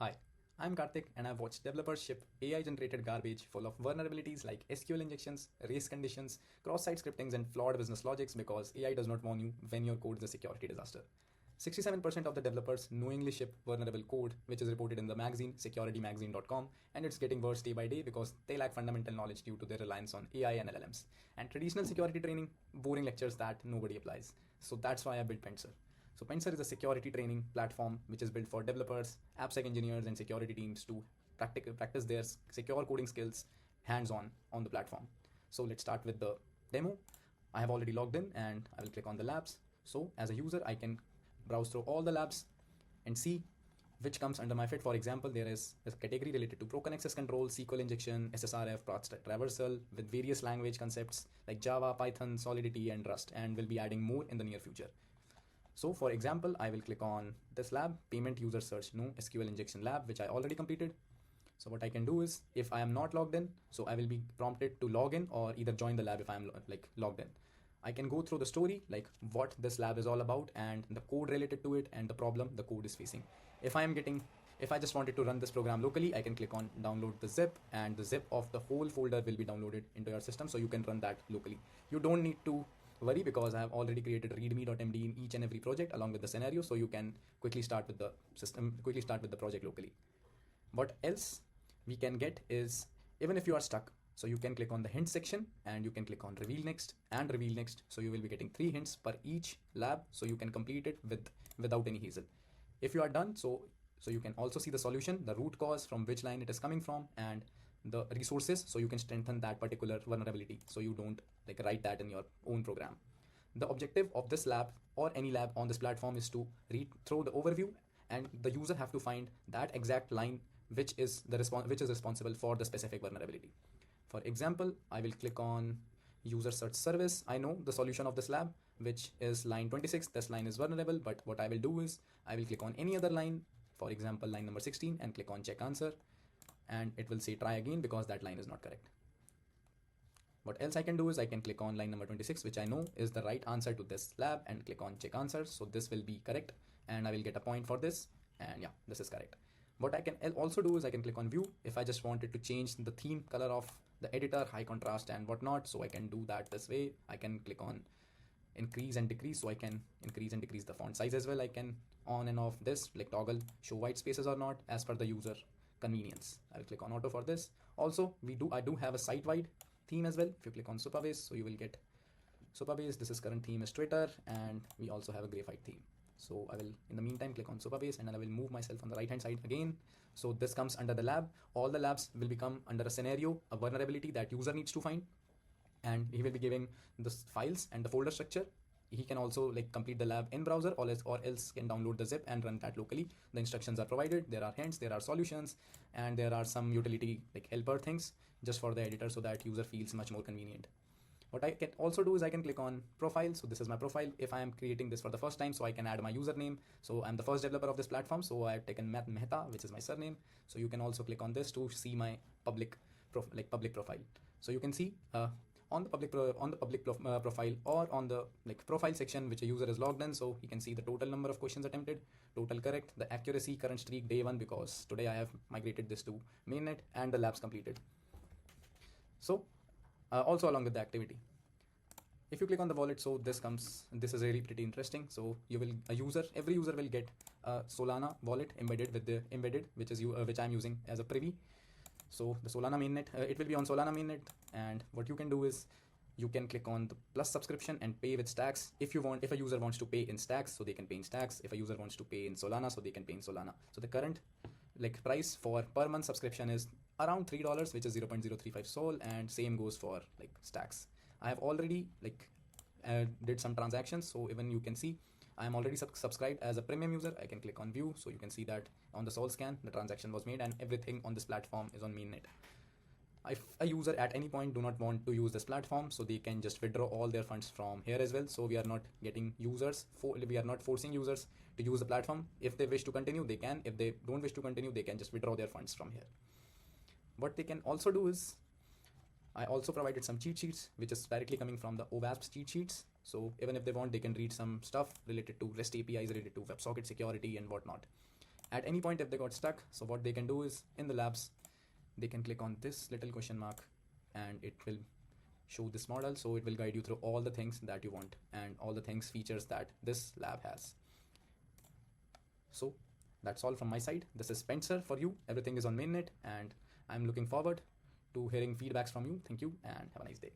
Hi, I'm Karthik and I've watched developers ship AI generated garbage full of vulnerabilities like SQL injections, race conditions, cross site scriptings, and flawed business logics because AI does not warn you when your code is a security disaster. 67% of the developers knowingly ship vulnerable code, which is reported in the magazine securitymagazine.com, and it's getting worse day by day because they lack fundamental knowledge due to their reliance on AI and LLMs. And traditional security training, boring lectures that nobody applies. So that's why I built Pantsir. So Pantsir is a security training platform which is built for developers, AppSec engineers, and security teams to practice their secure coding skills hands-on on the platform. So let's start with the demo. I have already logged in and I will click on the labs. So as a user, I can browse through all the labs and see which comes under my fit. For example, there is a category related to broken access control, SQL injection, SSRF, path traversal with various language concepts like Java, Python, Solidity, and Rust, and will be adding more in the near future. So for example, I will click on this lab, payment user search no SQL injection lab, which I already completed. So what I can do is, if I am not logged in, so I will be prompted to log in or either join the lab if I am logged in. I can go through the story, like what this lab is all about and the code related to it and the problem the code is facing. If I just wanted to run this program locally, I can click on download the zip, and the zip of the whole folder will be downloaded into your system, so you can run that locally. You don't need to worry because I have already created readme.md in each and every project along with the scenario, so you can quickly start with the project locally. What else we can get is, even if you are stuck, so you can click on the hint section and you can click on reveal next and reveal next. So you will be getting 3 hints per each lab, so you can complete it without any hassle. If you are done, so you can also see the solution, the root cause from which line it is coming from, and the resources, so you can strengthen that particular vulnerability so you don't write that in your own program. The objective of this lab or any lab on this platform is to read through the overview, and the user have to find that exact line which is responsible for the specific vulnerability. For example, I will click on user search service. I know the solution of this lab, which is line 26. This line is vulnerable, but what I will do is I will click on any other line, for example line number 16, and click on check answer, and it will say try again because that line is not correct. What else I can do is I can click on line number 26, which I know is the right answer to this lab, and click on check answer. So this will be correct and I will get a point for this, and yeah, this is correct. What I can also do is I can click on view if I just wanted to change the theme color of the editor, high contrast and whatnot. So I can do that this way. I can click on increase and decrease, so I can increase and decrease the font size as well. I can on and off this, like toggle show white spaces or not as per the user convenience. I'll click on auto for this. Also, I do have a site-wide theme as well. If you click on Superbase, so you will get Superbase. This is current theme is Twitter, and we also have a Graphite theme. So I will, in the meantime, click on Superbase, and then I will move myself on the right hand side again. So this comes under the lab. All the labs will become under a scenario, a vulnerability that user needs to find, and he will be giving the files and the folder structure. He can also complete the lab in browser, or else can download the zip and run that locally. The instructions are provided. There are hints, there are solutions, and there are some utility helper things just for the editor so that user feels much more convenient. What I can also do is I can click on profile. So this is my profile. If I am creating this for the first time, so I can add my username. So I'm the first developer of this platform, so I've taken Mehta, which is my surname. So you can also click on this to see my public profile. So you can see on the public profile or on the profile section which a user is logged in, so you can see the total number of questions attempted, total correct, the accuracy, current streak, day 1, because today I have migrated this to Mainnet, and the labs completed. So also along with the activity, if you click on the wallet, so this is really pretty interesting. So every user will get a Solana wallet embedded which I'm using as a privy. So the Solana mainnet, it will be on Solana mainnet, and what you can do is you can click on the plus subscription and pay with stacks. If a user wants to pay in stacks, so they can pay in stacks. If a user wants to pay in Solana, so they can pay in Solana. So the current price for per month subscription is around $3, which is 0.035 Sol, and same goes for stacks. I have already did some transactions, so even you can see I am already subscribed as a premium user. I can click on view, so you can see that on the Sol scan the transaction was made, and everything on this platform is on mainnet. If a user at any point do not want to use this platform, so they can just withdraw all their funds from here as well. So we are not forcing users to use the platform. If they wish to continue, they can. If they don't wish to continue, they can just withdraw their funds from here. What they can also do is, I also provided some cheat sheets, which is directly coming from the OWASP cheat sheets. So even if they want, they can read some stuff related to REST APIs, related to WebSocket security and whatnot. At any point if they got stuck, so what they can do is in the labs, they can click on this little question mark and it will show this model. So it will guide you through all the things that you want and all the features that this lab has. So that's all from my side. This is Pantsir for you. Everything is on Mainnet and I'm looking forward to hearing feedbacks from you. Thank you and have a nice day.